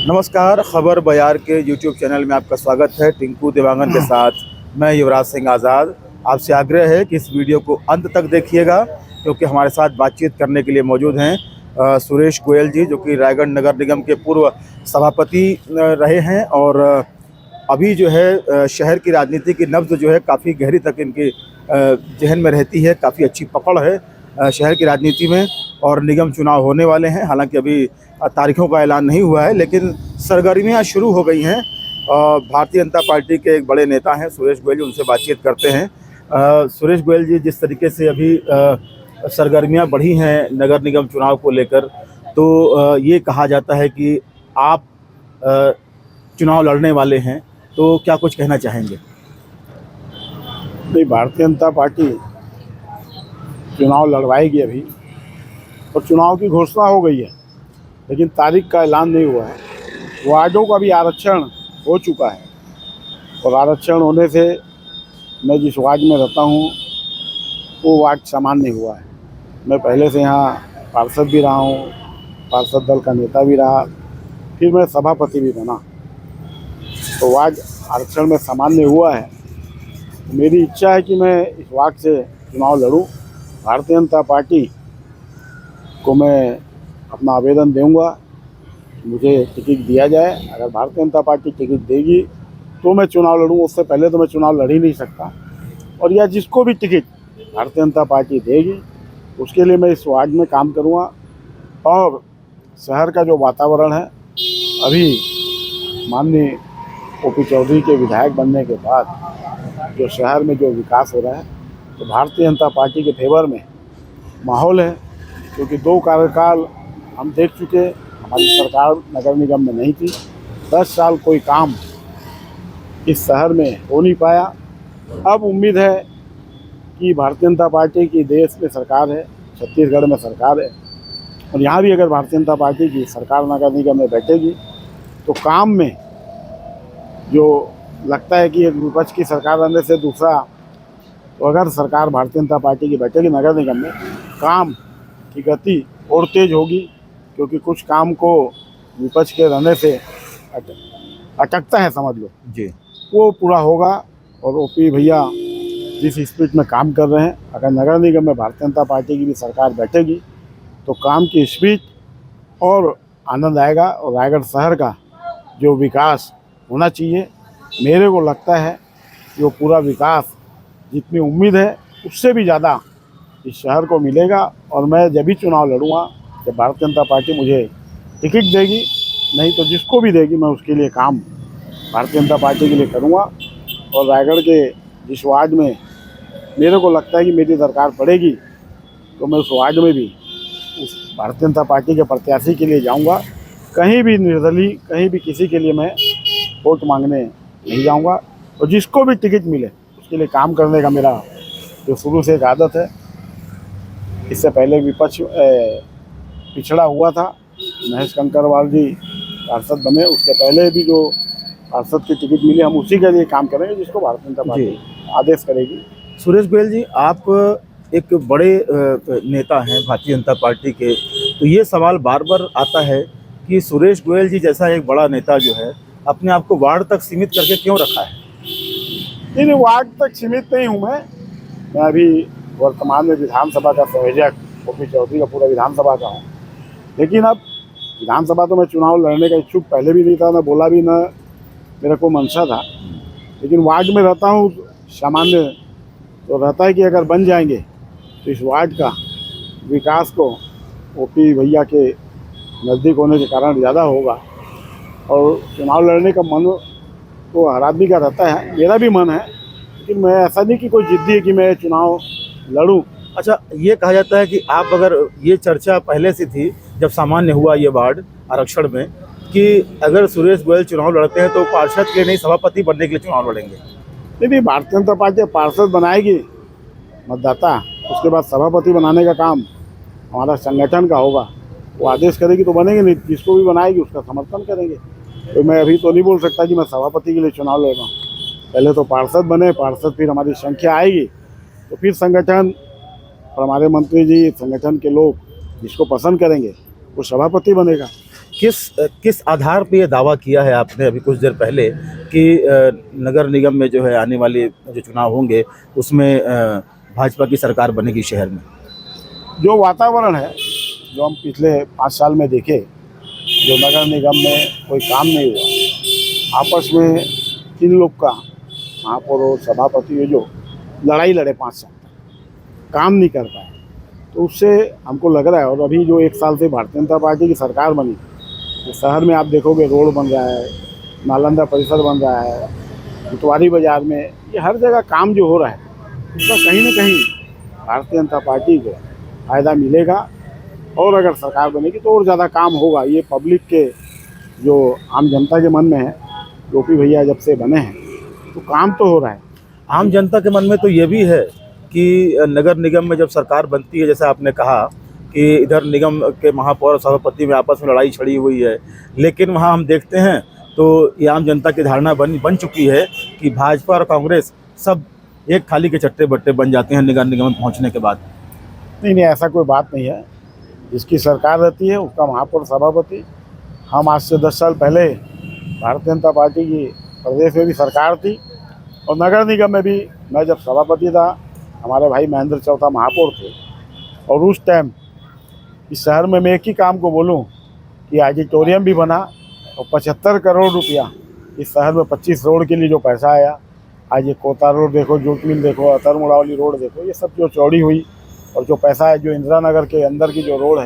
नमस्कार, खबर बयार के यूट्यूब चैनल में आपका स्वागत है। टिंकू देवांगन के साथ मैं युवराज सिंह आज़ाद। आपसे आग्रह है कि इस वीडियो को अंत तक देखिएगा, क्योंकि हमारे साथ बातचीत करने के लिए मौजूद हैं सुरेश गोयल जी, जो कि रायगढ़ नगर निगम के पूर्व सभापति रहे हैं और अभी जो है शहर की राजनीति की नब्ज़ जो है काफ़ी गहरी तक इनकी जहन में रहती है। काफ़ी अच्छी पकड़ है शहर की राजनीति में और निगम चुनाव होने वाले हैं। हालांकि अभी तारीखों का ऐलान नहीं हुआ है, लेकिन सरगर्मियां शुरू हो गई हैं। भारतीय जनता पार्टी के एक बड़े नेता हैं सुरेश गोयल जी, उनसे बातचीत करते हैं। सुरेश गोयल जी, जिस तरीके से अभी सरगर्मियां बढ़ी हैं नगर निगम चुनाव को लेकर, तो ये कहा जाता है कि आप चुनाव लड़ने वाले हैं, तो क्या कुछ कहना चाहेंगे? नहीं, भारतीय जनता पार्टी चुनाव लड़वाएगी अभी, और चुनाव की घोषणा हो गई है, लेकिन तारीख का ऐलान नहीं हुआ है। वार्डों का भी आरक्षण हो चुका है, और आरक्षण होने से मैं जिस वार्ड में रहता हूँ वो वार्ड सामान्य हुआ है। मैं पहले से यहाँ पार्षद भी रहा हूँ, पार्षद दल का नेता भी रहा, फिर मैं सभापति भी बना, तो वार्ड आरक्षण में सामान्य हुआ है। मेरी इच्छा है कि मैं इस वार्ड से चुनाव लड़ूं। भारतीय जनता पार्टी को मैं अपना आवेदन दूंगा, मुझे टिकट दिया जाए। अगर भारतीय जनता पार्टी टिकट देगी तो मैं चुनाव लड़ूंगा, उससे पहले तो मैं चुनाव लड़ ही नहीं सकता। और या जिसको भी टिकट भारतीय जनता पार्टी देगी उसके लिए मैं इस वार्ड में काम करूंगा। और शहर का जो वातावरण है, अभी माननीय ओपी चौधरी के विधायक बनने के बाद जो शहर में जो विकास हो रहा है, तो भारतीय जनता पार्टी के फेवर में माहौल है। क्योंकि 2 कार्यकाल हम देख चुके, हमारी सरकार नगर निगम में नहीं थी। 10 साल कोई काम इस शहर में हो नहीं पाया। अब उम्मीद है कि भारतीय जनता पार्टी की देश में सरकार है, छत्तीसगढ़ में सरकार है, और यहाँ भी अगर भारतीय जनता पार्टी की सरकार नगर निगम में बैठेगी तो काम में जो लगता है कि एक विपक्ष की सरकार रहने से दूसरा, तो अगर सरकार भारतीय जनता पार्टी की बैठेगी नगर निगम में, काम की गति और तेज होगी। क्योंकि कुछ काम को विपक्ष के रहने से अटकता है, समझ लो जी, वो पूरा होगा। और ओपी भैया जिस स्पीड में काम कर रहे हैं, अगर नगर निगम में भारतीय जनता पार्टी की भी सरकार बैठेगी तो काम की स्पीड और आनंद आएगा। और रायगढ़ शहर का जो विकास होना चाहिए, मेरे को लगता है कि वो पूरा विकास जितनी उम्मीद है उससे भी ज़्यादा इस शहर को मिलेगा। और मैं जब भी चुनाव लड़ूंगा जब भारतीय जनता पार्टी मुझे टिकट देगी, नहीं तो जिसको भी देगी मैं उसके लिए काम भारतीय जनता पार्टी के लिए करूंगा। और रायगढ़ के जिस वार्ड में मेरे को लगता है कि मेरी दरकार पड़ेगी, तो मैं उस वार्ड में भी उस भारतीय जनता पार्टी के प्रत्याशी के लिए जाऊंगा। कहीं भी निर्दलीय, कहीं भी किसी के लिए मैं वोट मांगने नहीं जाऊंगा। और जिसको भी टिकट मिले उसके लिए काम करने का मेरा जो शुरू से एक आदत है। इससे पहले विपक्ष पिछड़ा हुआ था, महेश कंकरवाल जी पार्षद बने, उसके पहले भी जो पार्षद की टिकट मिली हम उसी के लिए काम करेंगे जिसको भारतीय जनता पार्टी आदेश करेगी। सुरेश गोयल जी, आप एक बड़े नेता हैं भारतीय जनता पार्टी के, तो ये सवाल बार बार आता है कि सुरेश गोयल जी जैसा एक बड़ा नेता जो है अपने आप को वार्ड तक सीमित करके क्यों रखा है? नहीं, वार्ड तक सीमित नहीं हूँ मैं अभी वर्तमान में विधानसभा का संयोजक ओपी चौधरी का पूरा विधानसभा का हूँ। लेकिन अब विधानसभा तो मैं चुनाव लड़ने का इच्छुक पहले भी नहीं था, मैं बोला भी ना, मेरा को मंशा था। लेकिन वार्ड में रहता हूँ, सामान्य तो रहता है कि अगर बन जाएंगे तो इस वार्ड का विकास को ओपी भैया के नज़दीक होने के कारण ज़्यादा होगा। और चुनाव लड़ने का मन तो हर आदमी का रहता है, मेरा भी मन है, लेकिन मैं ऐसा नहीं कि कोई जिद्दी है कि मैं चुनाव लड़ूं। अच्छा, ये कहा जाता है कि आप, अगर ये चर्चा पहले से थी जब सामान्य हुआ ये वार्ड आरक्षण में, कि अगर सुरेश गोयल चुनाव लड़ते हैं तो पार्षद के लिए नहीं, सभापति बनने के लिए चुनाव लड़ेंगे। नहीं, भारतीय जनता पार्टी पार्षद बनाएगी मतदाता, उसके बाद सभापति बनाने का काम हमारा संगठन का होगा। वो आदेश करेगी तो बनेंगे, नहीं जिसको भी बनाएगी उसका समर्थन करेंगे। तो मैं अभी तो नहीं बोल सकता कि मैं सभापति के लिए चुनाव लड़ रहा हूँ। पहले तो पार्षद बने, पार्षद फिर हमारी संख्या आएगी तो फिर संगठन और हमारे मंत्री जी, संगठन के लोग जिसको पसंद करेंगे वो सभापति बनेगा। किस आधार पे ये दावा किया है आपने अभी कुछ देर पहले कि नगर निगम में जो है आने वाले जो चुनाव होंगे उसमें भाजपा की सरकार बनेगी शहर में? जो वातावरण है, जो हम पिछले 5 साल में देखे, जो नगर निगम में कोई काम नहीं हुआ, आपस में इन लोग का महापौर और सभापति ये जो लड़ाई लड़े 5 साल तक, काम नहीं कर पाए, तो उससे हमको लग रहा है। और अभी जो 1 साल से भारतीय जनता पार्टी की सरकार बनी, तो शहर में आप देखोगे रोड बन रहा है, नालंदा परिसर बन रहा है, कोतवाली बाजार में, ये हर जगह काम जो हो रहा है उसका कहीं न कहीं भारतीय जनता पार्टी को फ़ायदा मिलेगा। और अगर सरकार बनेगी तो और ज़्यादा काम होगा। ये पब्लिक के जो आम जनता के मन में है, गोपी भैया जब से बने हैं तो काम तो हो रहा है। आम जनता के मन में तो ये भी है कि नगर निगम में जब सरकार बनती है, जैसे आपने कहा कि इधर निगम के महापौर और सभापति में आपस में लड़ाई छिड़ी हुई है, लेकिन वहाँ हम देखते हैं तो ये आम जनता की धारणा बन चुकी है कि भाजपा और कांग्रेस सब एक थाली के चट्टे बट्टे बन जाते हैं नगर निगम में पहुँचने के बाद। नहीं, ऐसा कोई बात नहीं है। जिसकी सरकार रहती है उसका महापौर सभापति। हम आज से 10 साल पहले भारतीय जनता पार्टी की प्रदेश में भी सरकार थी और नगर निगम में भी मैं जब सभापति था, हमारे भाई महेंद्र चौथा महापौर थे। और उस टाइम इस शहर में मैं एक ही काम को बोलूं कि ऑडिटोरियम भी बना और 75 करोड़ रुपया इस शहर में 25 रोड के लिए जो पैसा आया, आज ये कोता रोड देखो, जूट मिल देखो, अतर मुड़ावली रोड देखो, ये सब जो चौड़ी हुई और जो पैसा है, जो इंदिरा नगर के अंदर की जो रोड है,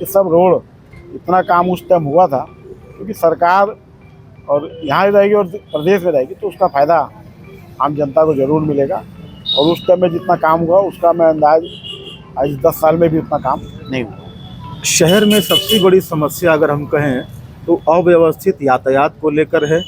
ये सब रोड इतना काम उस टाइम हुआ था क्योंकि सरकार और यहाँ रहेगी और प्रदेश में रहेगी तो उसका फ़ायदा आम जनता को ज़रूर मिलेगा। और उस टाइम में जितना काम हुआ उसका मैं अंदाज आज 10 साल में भी उतना काम नहीं हुआ। शहर में सबसे बड़ी समस्या अगर हम कहें तो अव्यवस्थित यातायात को लेकर है,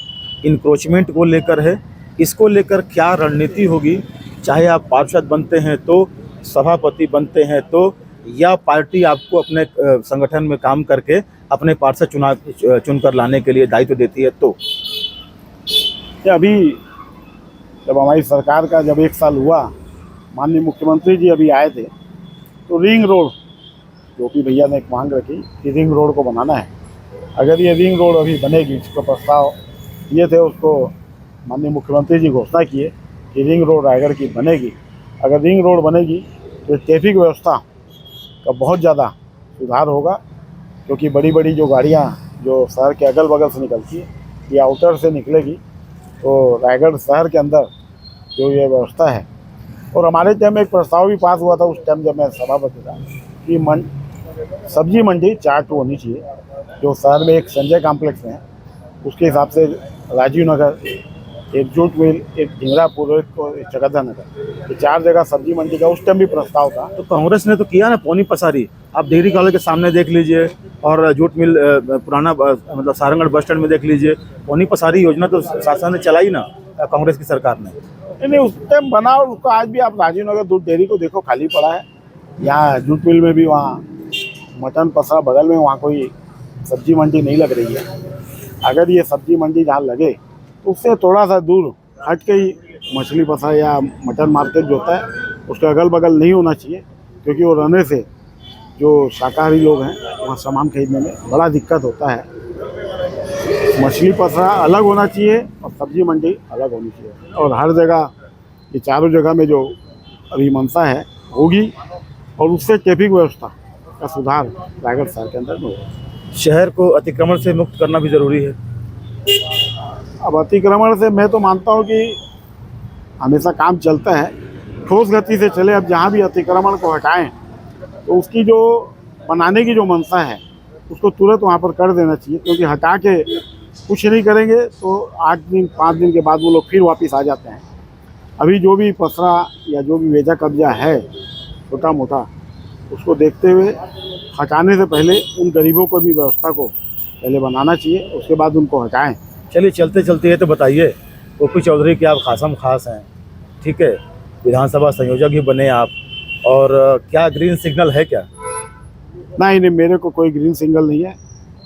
इंक्रोचमेंट को लेकर है। इसको लेकर क्या रणनीति होगी, चाहे आप पार्षद बनते हैं तो, सभापति बनते हैं तो, या पार्टी आपको अपने संगठन में काम करके अपने पार्षद चुनकर लाने के लिए दायित्व देती है तो? अभी जब हमारी सरकार का जब 1 साल हुआ, माननीय मुख्यमंत्री जी अभी आए थे, तो रिंग रोड गोपी भैया ने एक मांग रखी कि रिंग रोड को बनाना है। अगर ये रिंग रोड अभी बनेगी, इसको प्रस्ताव ये थे, उसको माननीय मुख्यमंत्री जी घोषणा किए कि रिंग रोड रायगढ़ की बनेगी। अगर रिंग रोड बनेगी तो ट्रैफिक व्यवस्था का बहुत ज़्यादा सुधार होगा, क्योंकि बड़ी बड़ी जो गाड़ियाँ जो शहर के अगल बगल से निकलती है या आउटर से निकलेगी, तो रायगढ़ शहर के अंदर जो ये व्यवस्था है। और हमारे टाइम में एक प्रस्ताव भी पास हुआ था उस टाइम जब मैं सभापति था कि सब्जी मंडी 4 होनी चाहिए, जो शहर में एक संजय कॉम्प्लेक्स है, उसके हिसाब से राजीव नगर, एक जूट मिल, एक ढिंगरापुर, एक चकद्दा नगर, ये 4 जगह सब्जी मंडी का उस टाइम भी प्रस्ताव था। तो कांग्रेस ने तो किया ना पौनी पसारी। आप डिग्री कॉलेज के सामने देख लीजिए और जूट मिल पुराना मतलब सारंगढ़ बस स्टैंड में देख लीजिए, पौनी पसारी योजना तो शासन ने चलाई ना, कांग्रेस की सरकार ने। नहीं, उस टाइम बना और उसका आज भी आप राजीव नगर दूध डेयरी को देखो, खाली पड़ा है। यहाँ जूट मिल में भी वहाँ मटन पसरा बगल में, वहाँ कोई सब्जी मंडी नहीं लग रही है। अगर ये सब्जी मंडी जहाँ लगे तो उससे थोड़ा सा दूर हट के ही मछली पसरा या मटन मार्केट जो होता है उसके अगल बगल नहीं होना चाहिए, क्योंकि वो रहने से जो शाकाहारी लोग हैं वहाँ सामान खरीदने में बड़ा दिक्कत होता है। मछली पसरा अलग होना चाहिए और सब्जी मंडी अलग होनी चाहिए, और हर जगह ये चारों जगह में जो अभी मंशा है होगी, और उससे ट्रैफिक व्यवस्था का सुधार रायगढ़ शहर के अंदर में होगा। शहर को अतिक्रमण से मुक्त करना भी ज़रूरी है। अब अतिक्रमण से मैं तो मानता हूँ कि हमेशा काम चलता है, ठोस गति से चले। अब जहाँ भी अतिक्रमण को हटाएं तो उसकी जो बनाने की जो मंशा है उसको तुरंत वहाँ पर कर देना चाहिए, क्योंकि हटा के कुछ नहीं करेंगे तो 8 दिन 5 दिन के बाद वो लोग फिर वापस आ जाते हैं। अभी जो भी पसरा या जो भी वेजा कब्जा है छोटा मोटा, उसको देखते हुए हटाने से पहले उन गरीबों को भी व्यवस्था को पहले बनाना चाहिए, उसके बाद उनको हटाएं। चलिए चलते चलते ये तो बताइए, गोपी चौधरी के आप खासम खास हैं, ठीक है, विधानसभा संयोजक भी बने आप, और क्या ग्रीन सिग्नल है क्या? नहीं, मेरे को कोई ग्रीन सिग्नल नहीं है,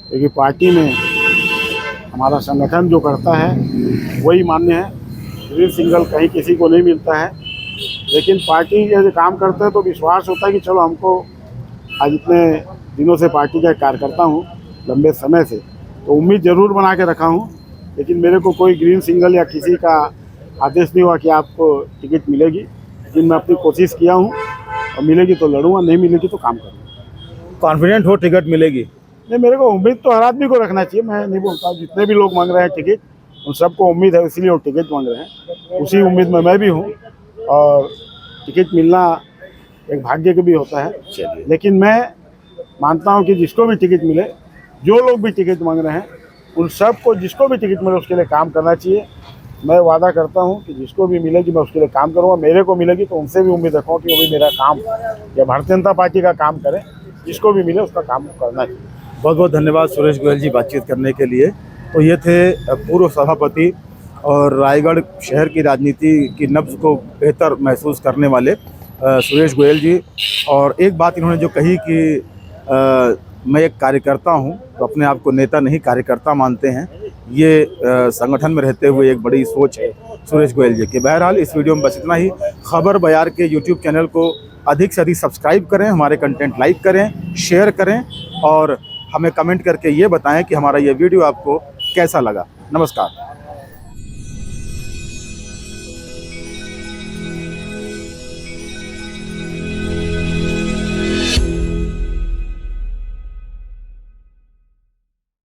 क्योंकि पार्टी में हमारा संगठन जो करता है वही मान्य है। ग्रीन सिग्नल कहीं किसी को नहीं मिलता है, लेकिन पार्टी ये काम करते हैं तो विश्वास होता है कि चलो हमको आज इतने दिनों से पार्टी का कार्यकर्ता हूँ लंबे समय से, तो उम्मीद ज़रूर बना के रखा हूँ। लेकिन मेरे को कोई ग्रीन सिग्नल या किसी का आदेश नहीं हुआ कि आपको टिकट मिलेगी। लेकिन मैं अपनी कोशिश किया हूँ और मिलेगी तो लड़ूंगा, नहीं मिलेगी तो काम करूँगा। कॉन्फिडेंट हो टिकट मिलेगी? नहीं, मेरे को उम्मीद तो हर आदमी को रखना चाहिए। मैं नहीं बोलता, जितने भी लोग मांग रहे हैं टिकट, उन सबको उम्मीद है, इसलिए वो टिकट मांग रहे हैं। उसी उम्मीद में मैं भी हूँ, और टिकट मिलना एक भाग्य का भी होता है। चलिए, लेकिन मैं मानता हूँ कि जिसको भी टिकट मिले, जो लोग भी टिकट मांग रहे हैं, उन सबको जिसको भी टिकट मिले उसके लिए काम करना चाहिए। मैं वादा करता हूँ कि जिसको भी मिलेगी मैं उसके लिए काम करूँगा। मेरे को मिलेगी तो उनसे भी उम्मीद रखूँगा कि वो भी मेरा काम या भारतीय जनता पार्टी का काम करें। जिसको भी मिले उसका काम करना चाहिए। बहुत बहुत धन्यवाद सुरेश गोयल जी बातचीत करने के लिए। तो ये थे पूर्व सभापति और रायगढ़ शहर की राजनीति की नब्ज़ को बेहतर महसूस करने वाले सुरेश गोयल जी। और एक बात इन्होंने जो कही कि मैं एक कार्यकर्ता हूं, तो अपने आप को नेता नहीं कार्यकर्ता मानते हैं, ये संगठन में रहते हुए एक बड़ी सोच है सुरेश गोयल जी की। बहरहाल इस वीडियो में बस इतना ही। खबर बयार के यूट्यूब चैनल को अधिक से अधिक सब्सक्राइब करें, हमारे कंटेंट लाइक करें, शेयर करें और हमें कमेंट करके ये बताएं कि हमारा ये वीडियो आपको कैसा लगा। नमस्कार।